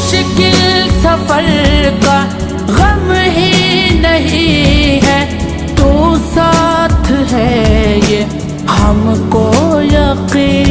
مشکل سفر کا غم ہی نہیں ہے، تو ساتھ ہے یہ ہم کو یقین